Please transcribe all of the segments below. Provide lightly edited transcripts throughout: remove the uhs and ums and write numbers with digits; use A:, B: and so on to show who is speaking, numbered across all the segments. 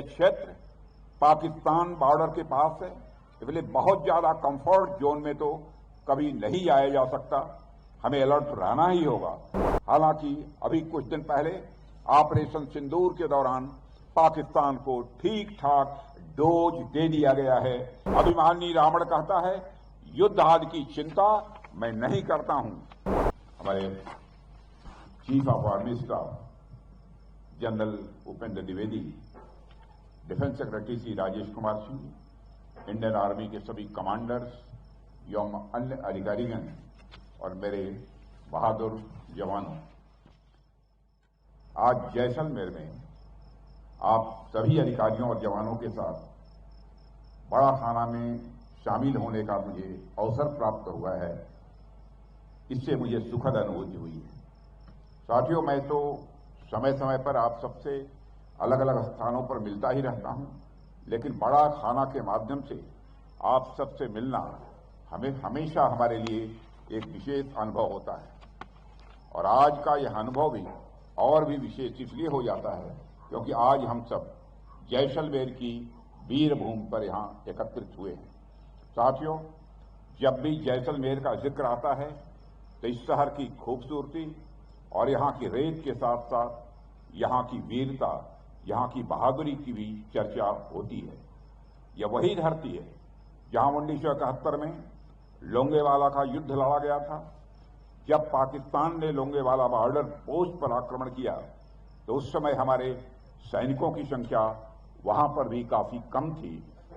A: क्षेत्र पाकिस्तान बॉर्डर के पास है, इसलिए बहुत ज्यादा कंफर्ट जोन में तो कभी नहीं आया जा सकता, हमें अलर्ट रहना ही होगा। हालांकि अभी कुछ दिन पहले ऑपरेशन सिंदूर के दौरान पाकिस्तान को ठीक ठाक डोज दे दिया गया है। अभिमानी रावण कहता है युद्ध आदि की चिंता मैं नहीं करता हूं। हमारे chief of army staff general Upendra Dwivedi, defence secretary Shri Rajesh Kumar Singh, Indian army के सभी कमांडर्स एवं अन्य अधिकारीगण और मेरे बहादुर जवानों, आज जैसलमेर में आप सभी अधिकारियों और जवानों के साथ बड़ा खाना में शामिल होने का मुझे अवसर प्राप्त हुआ है। इससे मुझे सुखद अनुभूति हुई है। साथियों, मैं तो समय समय पर आप सबसे अलग अलग स्थानों पर मिलता ही रहता हूं, लेकिन बड़ा खाना के माध्यम से आप सबसे मिलना हमें हमेशा हमारे लिए एक विशेष अनुभव होता है। और आज का यह अनुभव भी और भी विशेष इसलिए हो जाता है क्योंकि आज हम सब जैसलमेर की वीर भूमि पर यहां एकत्रित हुए हैं। साथियों, जब भी जैसलमेर का जिक्र आता है तो इस शहर की खूबसूरती और यहां की रेत के साथ साथ यहां की वीरता, यहां की बहादुरी की भी चर्चा होती है। यह वही धरती है जहां 1971 में लोंगेवाला का युद्ध लड़ा गया था। जब पाकिस्तान ने लोंगेवाला बॉर्डर पोस्ट पर आक्रमण किया तो उस समय हमारे सैनिकों की संख्या वहां पर भी काफी कम थी,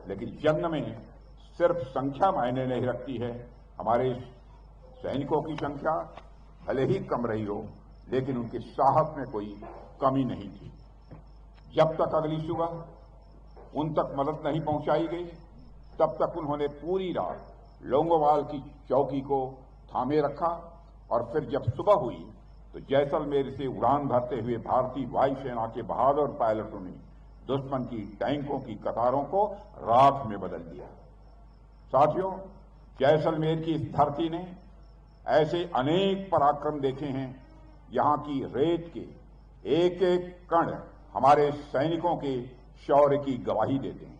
A: लेकिन जंग में सिर्फ संख्या मायने नहीं रखती है। हमारे सैनिकों की संख्या भले ही कम रही हो, लेकिन उनके साहस में कोई कमी नहीं थी। जब तक अगली सुबह उन तक मदद नहीं पहुंचाई गई, तब तक उन्होंने पूरी रात लोंगोवाल की चौकी को थामे रखा और फिर जब सुबह हुई तो जैसलमेर से उड़ान भरते हुए भारतीय वायुसेना के बहादुर पायलटों ने दुश्मन की टैंकों की कतारों को राख में बदल दिया। साथियों, जैसलमेर की इस धरती ने ऐसे अनेक पराक्रम देखे हैं। यहां की रेत के एक एक कण हमारे सैनिकों के शौर्य की गवाही देते हैं।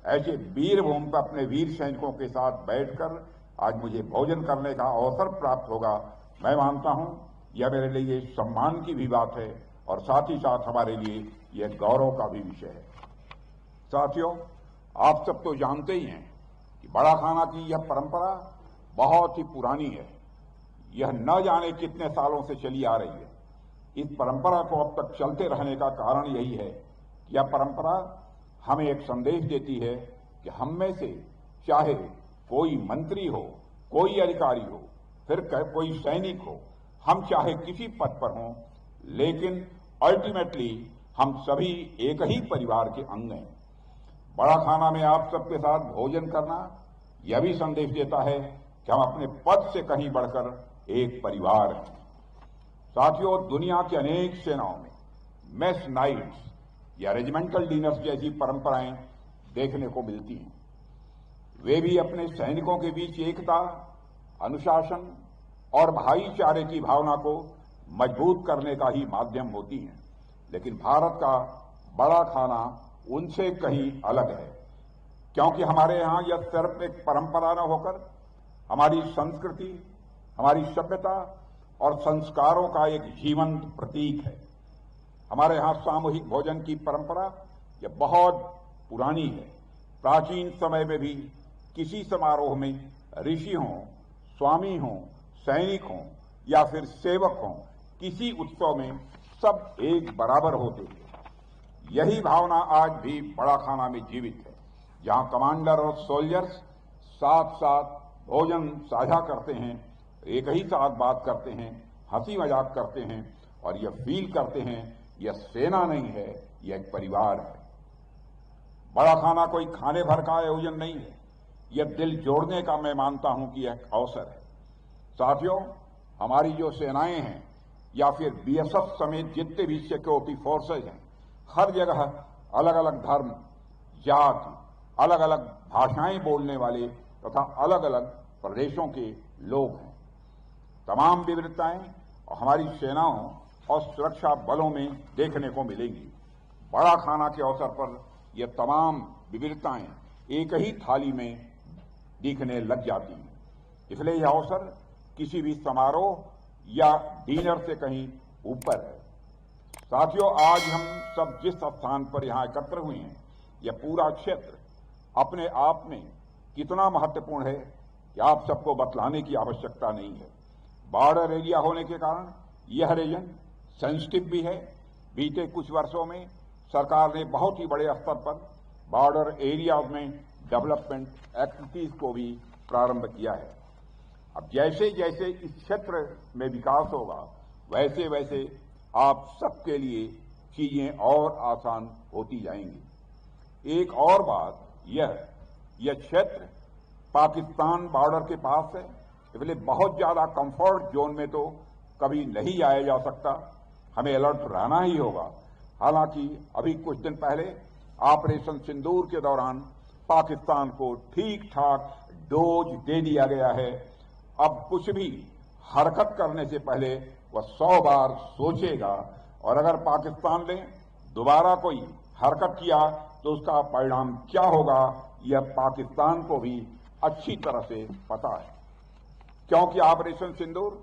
A: ऐसे वीर भूमि पर अपने वीर सैनिकों के साथ बैठकर आज मुझे भोजन करने का अवसर प्राप्त होगा। मैं मानता हूं यह मेरे लिए सम्मान की भी बात है और साथ ही साथ हमारे लिए यह गौरव का भी विषय है। साथियों, आप सब तो जानते ही हैं कि बड़ा खाना की यह परंपरा बहुत ही पुरानी है। यह न जाने कितने सालों से चली आ रही है। इस परंपरा को अब तक चलते रहने का कारण यही है कि यह परंपरा हमें एक संदेश देती है कि हम में से चाहे कोई मंत्री हो, कोई अधिकारी हो, फिर कोई सैनिक हो, हम चाहे किसी पद पर हों, लेकिन अल्टीमेटली हम सभी एक ही परिवार के अंग हैं। बड़ा खाना में आप सबके साथ भोजन करना यह भी संदेश देता है कि हम अपने पद से कहीं बढ़कर एक परिवार हैं। साथियों, दुनिया की अनेक सेनाओं में मेस नाइट्स या रेजिमेंटल डिनर्स जैसी परंपराएं देखने को मिलती हैं। वे भी अपने सैनिकों के बीच एकता, अनुशासन और भाईचारे की भावना को मजबूत करने का ही माध्यम होती हैं। लेकिन भारत का बड़ा खाना उनसे कहीं अलग है, क्योंकि हमारे यहां यह सिर्फ एक परंपरा न होकर हमारी संस्कृति, हमारी सभ्यता और संस्कारों का एक जीवंत प्रतीक है। हमारे यहां सामूहिक भोजन की परंपरा यह बहुत पुरानी है। प्राचीन समय में भी किसी समारोह में ऋषि हों, स्वामी हों, सैनिक हों या फिर सेवक हों, किसी उत्सव में सब एक बराबर होते थे। यही भावना आज भी बड़ा खाना में जीवित है, जहां कमांडर और सोल्जर्स साथ साथ भोजन साझा करते हैं, एक ही साथ बात करते हैं, हंसी मजाक करते हैं और यह फील करते हैं यह सेना नहीं है, यह एक परिवार है। बड़ा खाना कोई खाने भर का आयोजन नहीं है, यह दिल जोड़ने का मैं मानता हूं कि यह एक अवसर है। साथियों, हमारी जो सेनाएं हैं या फिर बीएसएफ समेत जितने भी सिक्योरिटी फोर्सेज हैं, हर जगह अलग अलग धर्म, जाति, अलग अलग भाषाएं बोलने वाले तथा अलग अलग प्रदेशों के लोग हैं। तमाम विविधताएं हमारी सेनाओं और सुरक्षा बलों में देखने को मिलेंगी। बड़ा खाना के अवसर पर यह तमाम विविधताएं एक ही थाली में दिखने लग जाती हैं। इसलिए यह अवसर किसी भी समारोह या डिनर से कहीं ऊपर है। साथियों, आज हम सब जिस स्थान पर यहां एकत्र हुए हैं, यह पूरा क्षेत्र अपने आप में कितना महत्वपूर्ण है कि आप सबको बतलाने की आवश्यकता नहीं है। बॉर्डर एरिया होने के कारण यह रीजन सेंसिटिव भी है। बीते कुछ वर्षों में सरकार ने बहुत ही बड़े स्तर पर बॉर्डर एरिया में डेवलपमेंट एक्टिविटीज को भी प्रारंभ किया है। अब जैसे जैसे इस क्षेत्र में विकास होगा, वैसे वैसे आप सबके लिए चीजें और आसान होती जाएंगी। एक और बात, यह क्षेत्र पाकिस्तान बॉर्डर के पास है, इसलिए बहुत ज्यादा कंफर्ट जोन में तो कभी नहीं आया जा सकता। हमें अलर्ट रहना ही होगा। हालांकि अभी कुछ दिन पहले ऑपरेशन सिंदूर के दौरान पाकिस्तान को ठीक ठाक डोज दे दिया गया है। अब कुछ भी हरकत करने से पहले वह 100 बार सोचेगा, और अगर पाकिस्तान ने दोबारा कोई हरकत किया तो उसका परिणाम क्या होगा, यह पाकिस्तान को भी अच्छी तरह से पता है। क्योंकि ऑपरेशन सिंदूर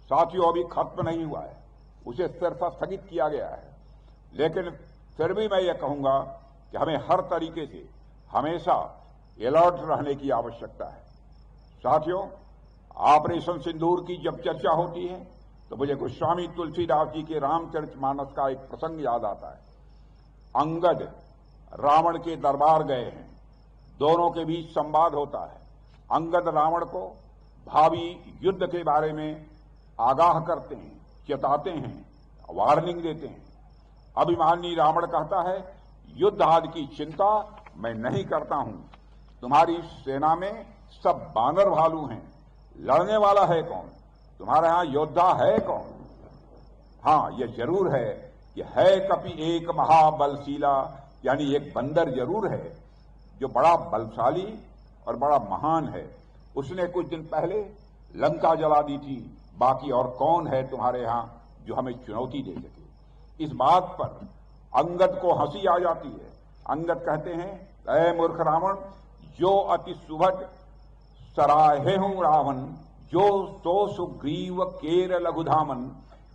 A: साथियों अभी खत्म नहीं हुआ है, उसे सिर्फ स्थगित किया गया है। लेकिन फिर भी मैं यह कहूंगा कि हमें हर तरीके से हमेशा अलर्ट रहने की आवश्यकता है। साथियों, ऑपरेशन सिंदूर की जब चर्चा होती है तो मुझे गोस्वामी तुलसीदास जी के रामचरितमानस का एक प्रसंग याद आता है। अंगद रावण के दरबार गए हैं, दोनों के बीच संवाद होता है। अंगद रावण को भावी युद्ध के बारे में आगाह करते हैं, चेताते हैं, वार्निंग देते हैं। अभिमानी रावण कहता है, युद्ध आदि की चिंता मैं नहीं करता हूं, तुम्हारी सेना में सब बानर भालू हैं, लड़ने वाला है कौन, तुम्हारे यहां योद्धा है कौन? हां, यह जरूर है कि है कपि एक महाबलशीला, यानी एक बंदर जरूर है जो बड़ा बलशाली और बड़ा महान है। उसने कुछ दिन पहले लंका जला दी थी, बाकी और कौन है तुम्हारे यहां जो हमें चुनौती दे सके। इस बात पर अंगद को हंसी आ जाती है। अंगद कहते हैं, ऐ मूर्ख रावण, जो अति सुभट सराहे हूं रावण, जो तो सुग्रीव केर लघुधामन,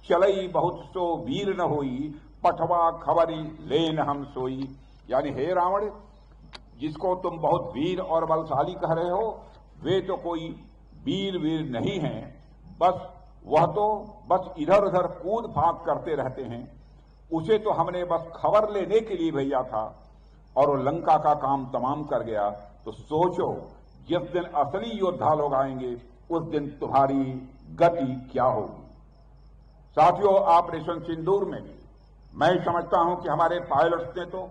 A: चलई बहुत सो वीर न होई, पठवा खबरी लेन हम सोई। यानी हे रावण, जिसको तुम बहुत वीर और बलशाली कह रहे हो, वे तो कोई वीर नहीं हैं, वह तो बस इधर उधर कूद फांक करते रहते हैं। उसे तो हमने बस खबर लेने के लिए भेजा था और वो लंका का काम तमाम कर गया। तो सोचो, जिस दिन असली योद्धा लोग आएंगे उस दिन तुम्हारी गति क्या होगी। साथियों, ऑपरेशन सिंदूर में भी मैं समझता हूं कि हमारे पायलट्स ने तो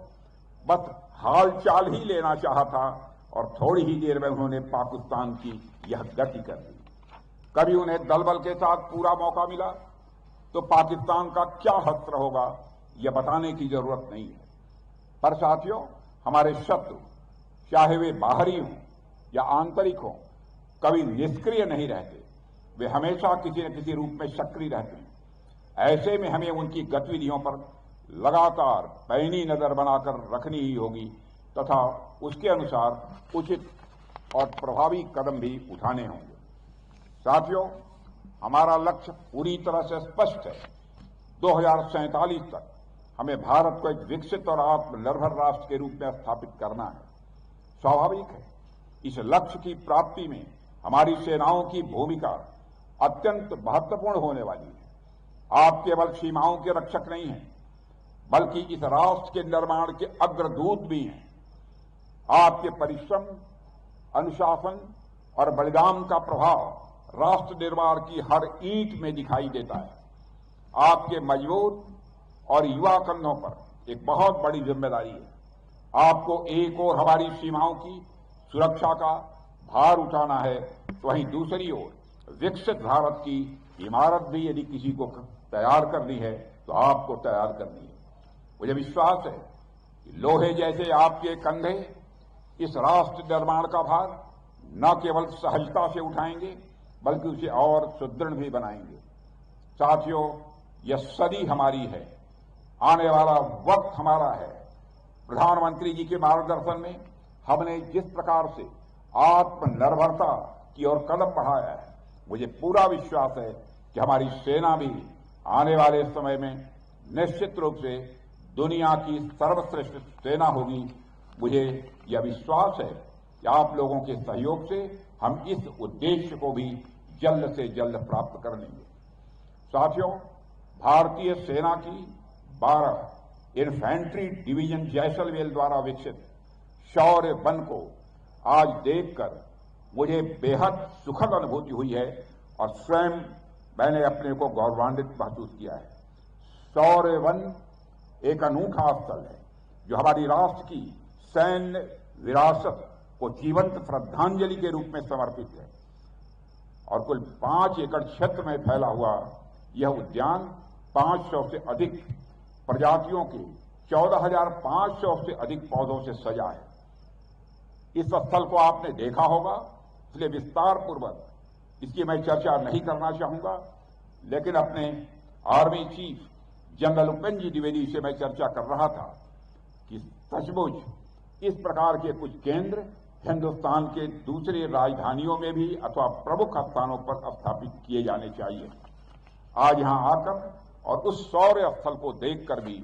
A: बस हाल चाल ही लेना चाहा था और थोड़ी ही देर में उन्होंने पाकिस्तान की यह गति कर दी। कभी उन्हें दल बल के साथ पूरा मौका मिला तो पाकिस्तान का क्या हश्र होगा, यह बताने की जरूरत नहीं है। पर साथियों, हमारे शत्रु चाहे वे बाहरी हों या आंतरिक हों, कभी निष्क्रिय नहीं रहते। वे हमेशा किसी न किसी रूप में सक्रिय रहते हैं। ऐसे में हमें उनकी गतिविधियों पर लगातार पैनी नजर बनाकर रखनी ही होगी तथा उसके अनुसार उचित और प्रभावी कदम भी उठाने होंगे। साथियों, हमारा लक्ष्य पूरी तरह से स्पष्ट है। 2047 तक हमें भारत को एक विकसित और आत्मनिर्भर राष्ट्र के रूप में स्थापित करना है। स्वाभाविक है, इस लक्ष्य की प्राप्ति में हमारी सेनाओं की भूमिका अत्यंत महत्वपूर्ण होने वाली है। आप केवल सीमाओं के रक्षक नहीं हैं, बल्कि इस राष्ट्र के निर्माण के अग्रदूत भी हैं। आपके परिश्रम, अनुशासन और बलिदान का प्रभाव राष्ट्र निर्माण की हर ईंट में दिखाई देता है। आपके मजबूत और युवा कंधों पर एक बहुत बड़ी जिम्मेदारी है। आपको एक ओर हमारी सीमाओं की सुरक्षा का भार उठाना है, तो वहीं दूसरी ओर विकसित भारत की इमारत भी यदि किसी को तैयार करनी है तो आपको तैयार करनी है। मुझे विश्वास है कि लोहे जैसे आपके कंधे इस राष्ट्र निर्माण का भार न केवल सहजता से उठाएंगे बल्कि उसे और सुदृढ़ भी बनाएंगे। साथियों, यह सदी हमारी है आने वाला वक्त हमारा है। प्रधानमंत्री जी के मार्गदर्शन में हमने जिस प्रकार से आत्मनिर्भरता की ओर कदम बढ़ाया है, मुझे पूरा विश्वास है कि हमारी सेना भी आने वाले समय में निश्चित रूप से दुनिया की सर्वश्रेष्ठ सेना होगी। मुझे यह विश्वास है कि आप लोगों के सहयोग से हम इस उद्देश्य को भी जल्द से जल्द प्राप्त कर लेंगे। साथियों, भारतीय सेना की 12 इन्फेंट्री डिवीजन जैसलमेर द्वारा विकसित शौर्य वन को आज देखकर मुझे बेहद सुखद अनुभूति हुई है और स्वयं मैंने अपने को गौरवान्वित महसूस किया है। शौर्य वन एक अनूठा स्थल है जो हमारी राष्ट्र की सैन्य विरासत को जीवंत श्रद्धांजलि के रूप में समर्पित है और कुल 5 एकड़ क्षेत्र में फैला हुआ यह उद्यान 500 से अधिक प्रजातियों के 14,500 से अधिक पौधों से सजा है। इस स्थल को आपने देखा होगा, इसलिए विस्तार पूर्वक इसकी मैं चर्चा नहीं करना चाहूंगा, लेकिन अपने आर्मी चीफ जनरल उपेंद्र जी द्विवेदी से मैं चर्चा कर रहा था कि सचमुच इस प्रकार के कुछ केंद्र हिंदुस्तान के दूसरे राजधानियों में भी अथवा प्रमुख स्थानों पर स्थापित किए जाने चाहिए। आज यहां आकर और उस शौर्य स्थल को देखकर भी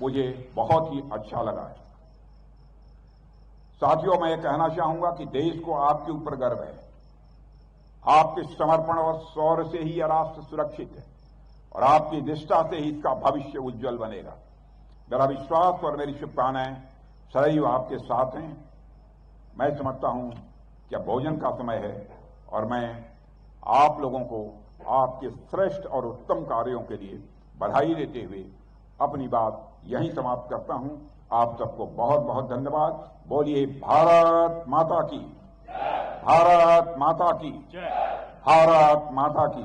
A: मुझे बहुत ही अच्छा लगा है। साथियों, मैं ये कहना चाहूंगा कि देश को आपके ऊपर गर्व है। आपके समर्पण और शौर्य से ही यह राष्ट्र सुरक्षित है और आपकी निष्ठा से ही इसका भविष्य उज्जवल बनेगा। मेरा विश्वास और मेरी शुभकामनाएं सदैव आपके साथ हैं। मैं समझता हूं कि अब भोजन का समय है और मैं आप लोगों को आपके श्रेष्ठ और उत्तम कार्यों के लिए बधाई देते हुए अपनी बात यहीं समाप्त करता हूं। आप सबको बहुत बहुत धन्यवाद। बोलिए भारत माता की, भारत माता की, भारत माता की।